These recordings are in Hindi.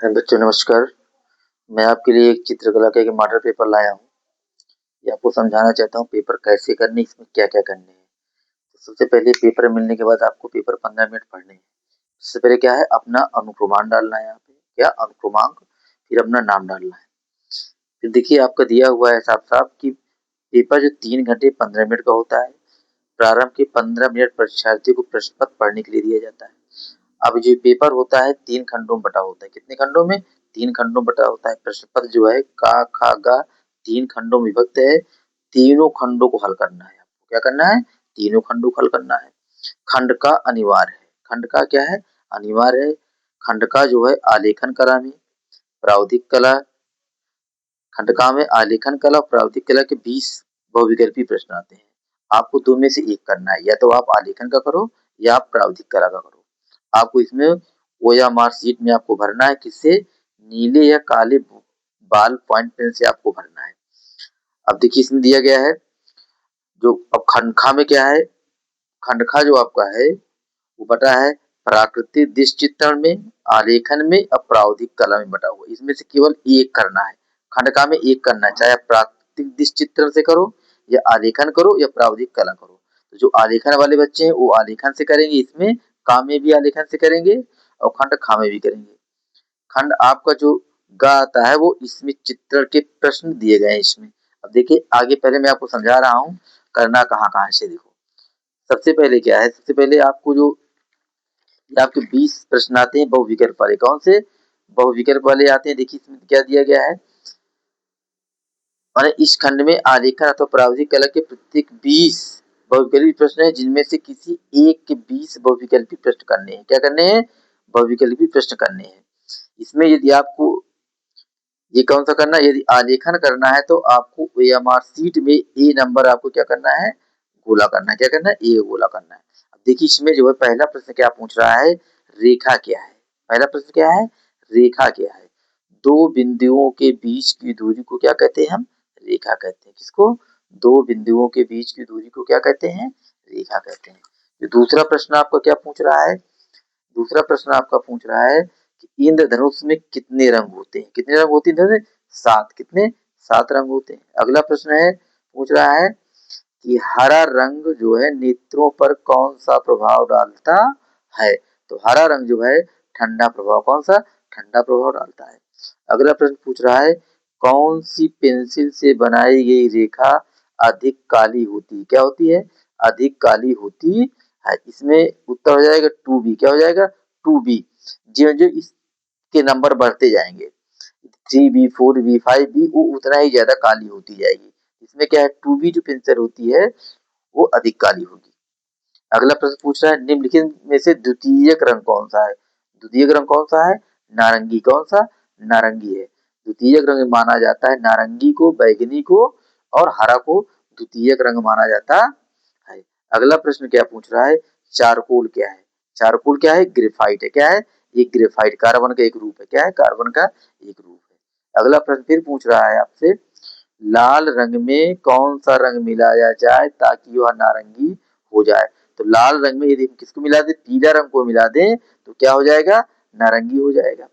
बच्चों नमस्कार। मैं आपके लिए एक चित्रकला का एक मॉडल पेपर लाया हूँ। ये आपको समझाना चाहता हूँ पेपर कैसे करने, इसमें क्या-क्या करने हैं। तो सबसे पहले पेपर मिलने के बाद आपको पेपर 15 मिनट पढ़ने हैं। सबसे पहले क्या है, अपना अनुक्रमांक डालना है यहाँ पे, क्या अनुक्रमांक, फिर अपना नाम डालना है। फिर देखिए आपका दिया हुआ है साफ-साफ कि पेपर जो 3 घंटे 15 मिनट का होता है, प्रारंभ के 15 मिनट परीक्षार्थी को प्रश्न पत्र पढ़ने के लिए दिया जाता है। अब जो पेपर होता है 3 खंडों में बटा होता है। कितने खंडों में? 3 खंडों में बटा होता है। प्रश्न पत्र जो है का, खा, गा 3 खंडों में विभक्त है। तीनों खंडों को हल करना है। आपको क्या करना है? तीनों खंडों को हल करना है। खंड का अनिवार्य है। खंड का क्या है? अनिवार्य है। खंड का जो है आलेखन कला में, प्रावधिक कला, खंड का में आलेखन कला और प्रावधिक कला के 20 बहुविकल्पी प्रश्न आते हैं। आपको 2 में से एक करना है, या तो आप आलेखन का करो या आप प्रावधिक कला का करो। आपको इसमें OMR शीट में आपको भरना है, किससे? नीले या काले बाल पॉइंट पेन से आपको भरना है। अब देखिए इसमें दिया गया है जो अब खंडखा में क्या है, खंडखा जो आपका है वो बटा है प्राकृतिक दृश्य चित्रण में, आलेखन में और प्रावधिक कला में बटा हुआ। इसमें से केवल एक करना है, खंडका में एक करना है, चाहे आप प्राकृतिक दृश्य चित्रण से करो या आलेखन करो या प्रावधिक कला करो। तो जो आलेखन वाले बच्चे हैं वो आलेखन से करेंगे, इसमें काम में भी आलेखन से करेंगे और खंड खा में भी करेंगे। खंड आपका जो गा आता है वो इसमें चित्रण के प्रश्न दिए गए हैं इसमें। अब देखिए आगे पहले मैं आपको समझा रहा हूँ करना कहाँ कहाँ से। देखो सबसे पहले क्या है, सबसे पहले आपको जो आपके 20 प्रश्न आते हैं बहुविकल्प वाले, कौन से बहुविकल्प वाले आते हैं। देखिए इसमें क्या दिया गया है, माने इस खंड में आलेखन अथवा प्रावधिक कला के प्रत्येक 20 बहुविकल्पी प्रश्न है, जिनमें से किसी एक के 20 बहुविकल्पी प्रश्न करने हैं। क्या करने हैं? बहुविकल्पी प्रश्न करने हैं। इसमें यदि आपको ये कौन सा करना है, यदि आलेखन करना है तो आपको OMR शीट में ए नंबर आपको क्या करना है, गोला करना है। क्या करना है? ए गोला करना है। अब देखिए इसमें जो है पहला प्रश्न क्या पूछ रहा है, रेखा क्या है। पहला प्रश्न क्या है, रेखा क्या है। दो बिंदुओं के बीच की दूरी को क्या कहते हैं, हम रेखा कहते हैं। किसको? दो बिंदुओं के बीच की दूरी को क्या कहते हैं, रेखा कहते हैं। जो दूसरा प्रश्न आपका क्या पूछ रहा है, दूसरा प्रश्न आपका पूछ रहा है कि इंद्रधनुष में कितने रंग होते हैं। कितने रंग होते हैं? 7। कितने? 7 रंग होते हैं। अगला प्रश्न है, पूछ रहा है कि हरा रंग जो है नेत्रों पर कौन सा प्रभाव डालता है। तो हरा रंग जो है ठंडा प्रभाव, कौन सा? ठंडा प्रभाव डालता है। अगला प्रश्न पूछ रहा है कौन सी पेंसिल से बनाई गई रेखा अधिक काली होती है। क्या होती है? अधिक काली होती है। इसमें उत्तर हो जाएगा 2B। क्या हो जाएगा? 2B। जो जो इसके नंबर बढ़ते जाएंगे 3B 4B 5B वो उतना ही ज्यादा काली होती जाएगी। इसमें क्या है, 2B जो पेंसिल होती है वो अधिक काली होगी। अगला प्रश्न पूछ रहा है निम्नलिखित में से द्वितीयक रंग कौन सा है। द्वितीयक रंग कौन सा है? नारंगी। कौन सा? नारंगी है। द्वितीयक रंग माना जाता है नारंगी को, बैगनी को और हरा को द्वितीयक रंग माना जाता है। अगला प्रश्न क्या पूछ रहा है, चारकोल क्या है। चारकोल क्या है? ग्रेफाइट है। क्या है? ये ग्रेफाइट कार्बन का एक रूप है। क्या है? कार्बन का एक रूप है। अगला प्रश्न फिर पूछ रहा है आपसे लाल रंग में कौन सा रंग मिलाया जाए ताकि वह नारंगी हो जाए। तो लाल रंग में यदि हम किसको मिला दें, पीला रंग को मिला दें तो क्या हो जाएगा, नारंगी हो जाएगा।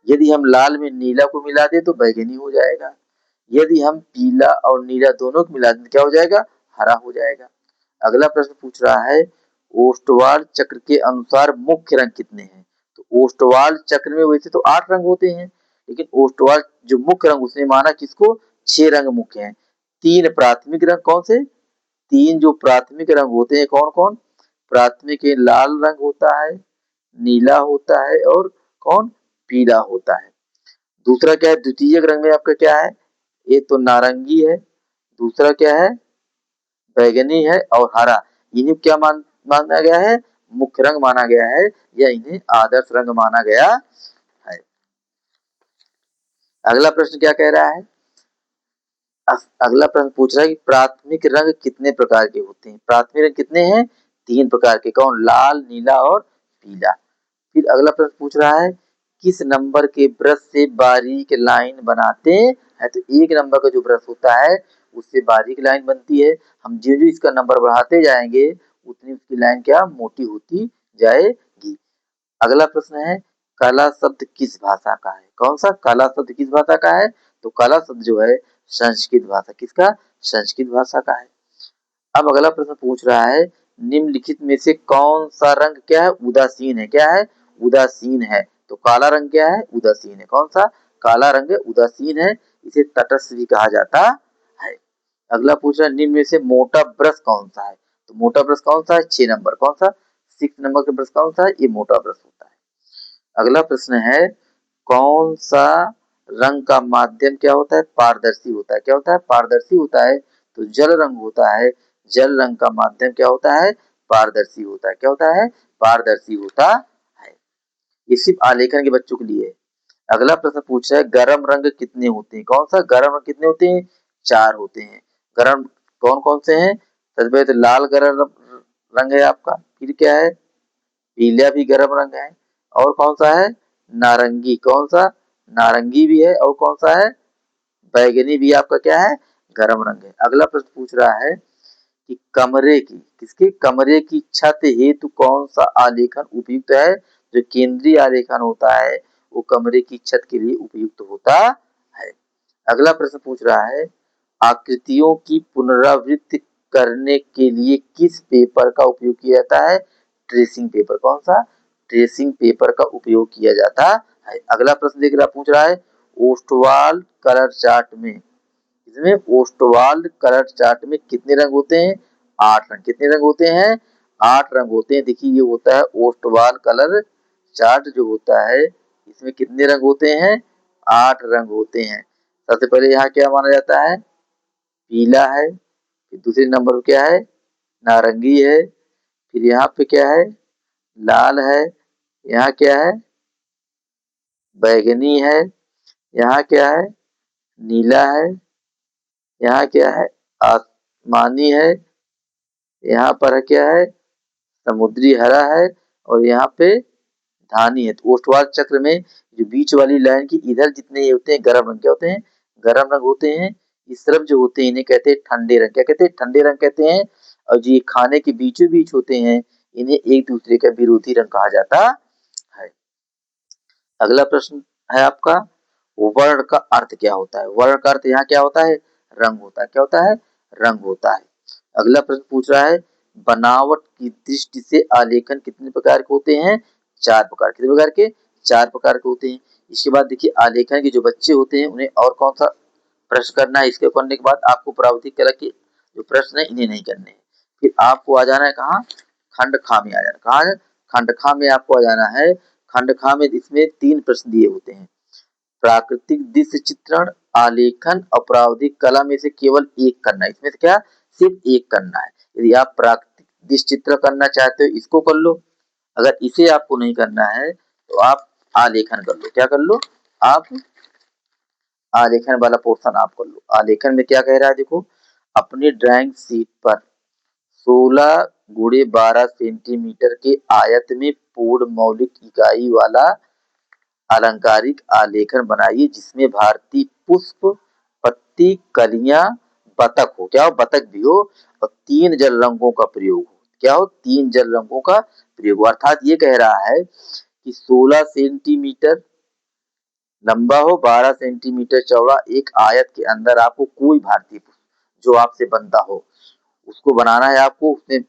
यदि हम लाल में नीला को मिला दें तो बैगनी हो जाएगा। यदि हम पीला और नीला दोनों को मिला दें तो क्या हो जाएगा, हरा हो जाएगा। अगला प्रश्न पूछ रहा है ओस्टवाल चक्र के अनुसार मुख्य रंग कितने हैं। तो ओस्टवाल चक्र में वैसे तो 8 रंग होते हैं, लेकिन ओस्टवाल जो मुख्य रंग उसने माना किसको, 6 रंग मुख्य हैं। 3 प्राथमिक रंग कौन से, 3 जो प्राथमिक रंग होते हैं कौन कौन, प्राथमिक है लाल रंग होता है, नीला होता है और कौन, पीला होता है। दूसरा क्या है द्वितीयक रंग में आपका क्या है, एक तो नारंगी है, दूसरा क्या है बैगनी है और हरा। इन्हें क्या माना गया है, मुख्य रंग माना गया है या इन्हें आदर्श रंग माना गया है। अगला प्रश्न क्या कह रहा है, अगला प्रश्न पूछ रहा है कि प्राथमिक रंग कितने प्रकार के होते हैं। प्राथमिक रंग कितने हैं, 3 प्रकार के, कौन, लाल, नीला और पीला। फिर अगला प्रश्न पूछ रहा है किस नंबर के ब्रश से बारीक लाइन बनाते हैं। तो 1 नंबर का जो ब्रश होता है उससे बारीक लाइन बनती है। हम जो जो इसका नंबर बढ़ाते जाएंगे उतनी उसकी लाइन क्या मोटी होती जाएगी। अगला प्रश्न है काला शब्द किस भाषा का है? कौन सा काला शब्द किस भाषा का है? तो काला शब्द जो है संस्कृत भाषा, किसका? संस्कृत भाषा का है। अब अगला प्रश्न पूछ रहा है निम्नलिखित में से कौन सा रंग क्या है? उदासीन है। क्या है? उदासीन है। तो काला रंग क्या है? उदासीन है। कौन सा? काला रंग उदासीन है। इसे तटस्थ भी कहा जाता है। अगला पूछ रहा है निम्न में से मोटा ब्रश कौन सा है? तो मोटा ब्रश कौन सा है? 6 नंबर। कौन सा? 6 नंबर का ब्रश कौन सा है? ये मोटा ब्रश होता है। अगला प्रश्न है कौन सा रंग का माध्यम क्या होता है? पारदर्शी होता है। क्या होता है? पारदर्शी होता है। तो जल रंग होता है। जल रंग का माध्यम क्या होता है? पारदर्शी होता है। क्या होता है? पारदर्शी होता है। ये सिर्फ आलेखन के बच्चों के लिए है। अगला प्रश्न पूछ रहा है गरम रंग कितने होते हैं? कौन सा? गरम रंग कितने होते हैं? 4 होते हैं। गरम कौन कौन से हैं? सबसे पहले तो लाल गरम रंग है आपका, फिर क्या है? पीला भी गरम रंग है, और कौन सा है? नारंगी। कौन सा? नारंगी भी है, और कौन सा है? बैगनी भी आपका क्या है? गरम रंग है। अगला प्रश्न पूछ रहा है कि कमरे की, किसके? कमरे की छत हेतु कौन सा आलेखन उपयुक्त है? जो केंद्रीय आलेखन होता है वो कमरे की छत के लिए उपयुक्त होता है। अगला प्रश्न पूछ रहा है आकृतियों की पुनरावृत्ति करने के लिए किस पेपर का उपयोग किया जाता है? Tracing paper. कौन सा? ट्रेसिंग पेपर का उपयोग किया जाता है। अगला प्रश्न देख रहा पूछ रहा है ओस्टवाल कलर चार्ट में, इसमें ओस्टवाल कलर चार्ट में कितने रंग होते हैं? 8 रंग। कितने रंग होते हैं? 8 रंग होते हैं। देखिए ये होता है ओस्टवाल कलर चार्ट जो होता है, इसमें कितने रंग होते हैं? 8 रंग होते हैं। सबसे पहले यहाँ क्या माना जाता है? पीला है। फिर दूसरे नंबर पर क्या है? नारंगी है। फिर यहाँ पे क्या है? लाल है। यहाँ क्या है? बैगनी है। यहाँ क्या है? नीला है। यहाँ क्या है? आसमानी है। यहाँ पर क्या है? समुद्री हरा है। और यहाँ पे धानी है। तो ओस्टवाल चक्र में जो बीच वाली लाइन की इधर जितने ये होते हैं गरम रंग, क्या होते हैं? गरम रंग होते हैं। इस तरफ जो होते हैं इन्हें कहते हैं ठंडे रंग। क्या कहते हैं? ठंडे रंग कहते हैं। और जो ये खाने के बीचों बीच होते हैं इन्हें एक दूसरे का विरोधी रंग कहा जाता है। अगला प्रश्न है आपका वर्ण का अर्थ क्या होता है? वर्ण का अर्थ यहाँ क्या होता है? रंग होता है। क्या होता है? रंग होता है। अगला प्रश्न पूछ रहा है बनावट की दृष्टि से आलेखन कितने प्रकार के होते हैं? 4 प्रकार। कितने प्रकार के? 4 प्रकार के होते हैं। इसके बाद देखिए आलेखन के जो बच्चे होते हैं उन्हें और कौन सा प्रश्न करना है? इसके करने के बाद आपको प्रावधिक कला के जो प्रश्न है इन्हें नहीं करने हैं। फिर आपको आ जाना है कहाँ? खंड खा में आ जाना। कहाँ? खंड खा में आपको आ जाना है। खंड खा में इसमें 3 प्रश्न दिए होते हैं। प्राकृतिक दृश्य चित्रण, आलेखन और प्रावधिक कला में से केवल एक करना है। इसमें से क्या? सिर्फ एक करना है। यदि आप प्राकृतिक दृश्य चित्र करना चाहते हो इसको कर लो, अगर इसे आपको नहीं करना है तो आप आलेखन कर लो। क्या कर लो? आप आलेखन वाला पोर्शन आप कर लो। आलेखन में क्या कह रहा है देखो, अपनी ड्राइंग शीट पर 16 गुणे 12 सेंटीमीटर के आयत में पूर्ण मौलिक इकाई वाला अलंकारिक आलेखन बनाइए जिसमें भारतीय पुष्प, पत्ती, कलियां, बतख हो। क्या हो? बतख भी हो। और 3 जल रंगों का प्रयोग हो। क्या हो? 3 जल रंगों का प्रयोग हो। अर्थात ये कह रहा है कि 16 सेंटीमीटर लंबा हो, 12 सेंटीमीटर चौड़ा एक आयत के अंदर आपको कोई भारतीय पुष्प जो आपसे बनता हो उसको बनाना है आपको। उसमें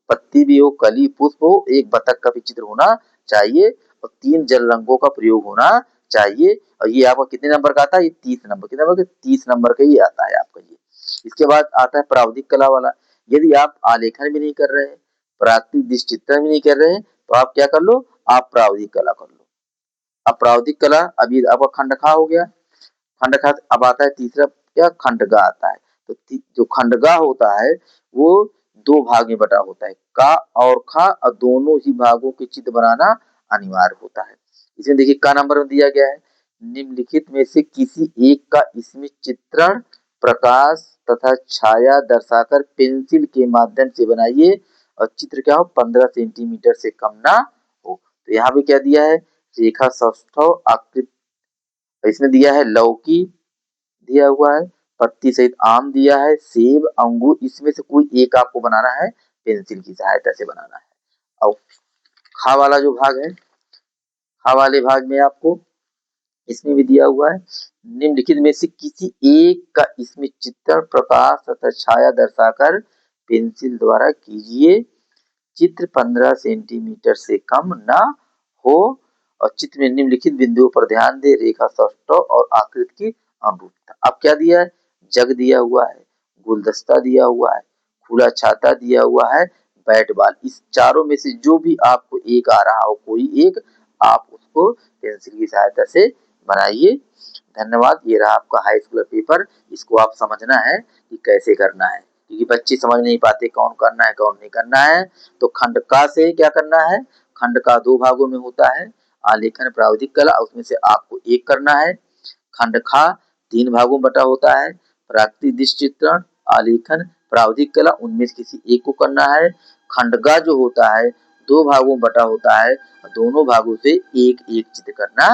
पत्ती भी हो, कली, पुष्प हो, एक बतख का भी चित्र होना चाहिए और 3 जल रंगों का प्रयोग होना चाहिए। और ये आपका कितने नंबर का आता है? ये 30 नंबर। कितने नंबर का? 30 नंबर का ये आता है आपका ये। इसके बाद आता है प्रावधिक कला वाला। यदि आप आलेखन भी नहीं कर रहे हैं, प्राकृतिक दृश्य चित्रण भी नहीं कर रहे हैं तो आप क्या कर लो? आप प्रावधिक कला कर लो। अब प्रावधिक कला अभी आपका खंडखा हो गया। खंडखा अब आता है तीसरा क्या? खंडगा आता है। तो जो खंडगा होता है वो 2 भाग में बटा होता है, का और खा, और दोनों ही भागों के चित्र बनाना अनिवार्य होता है। इसमें देखिए का नंबर में दिया गया है निम्नलिखित में से किसी एक का इसमें चित्रण, प्रकाश तथा छाया दर्शाकर पेंसिल के माध्यम से बनाइए और चित्र क्या हो? 15 सेंटीमीटर से कम ना हो। तो यहाँ पे क्या दिया है? रेखा सौष्ठव आकृति, इसमें दिया है लौकी दिया हुआ है, पत्ती सहित आम दिया है, सेब, अंगूर, इसमें से कोई एक आपको बनाना है, पेंसिल की सहायता से बनाना है। और खा वाला जो भाग है, वाले भाग में आपको इसमें भी दिया हुआ है। निम्नलिखित में से किसी एक का इसमें चित्रण, प्रकाश तथा छाया दर्शाकर पेंसिल द्वारा कीजिए। चित्र 15 सेंटीमीटर से कम ना हो और चित्र में निम्नलिखित बिंदुओं पर ध्यान दें। रेखा, सौष्ठव और आकृति की अनुरूपता। अब क्या दिया है? जग दिया हुआ है, गुलदस्ता दिया हुआ है, खुला छाता दिया हुआ है, बैट बॉल। इस चारों में से जो भी आपको एक आ रहा हो, कोई एक, आप उसको पेंसिल की सहायता से बनाइए। धन्यवाद। ये रहा आपका हाई स्कूल पेपर। इसको आप समझना है कि कैसे करना है, क्योंकि बच्चे समझ नहीं पाते कौन करना है कौन नहीं करना है। तो खंड का से क्या करना है? खंड का 2 भागों में होता है, आलेखन, प्रावधिक कला, उसमें से आपको एक करना है। खंड खा 3 भागों बटा होता है, प्राकृतिक दृश्य चित्रण, आलेखन, प्रावधिक कला, उनमें से किसी एक को करना है। खंड ग जो होता है 2 भागों बटा होता है, दोनों भागों से एक एक चित्र करना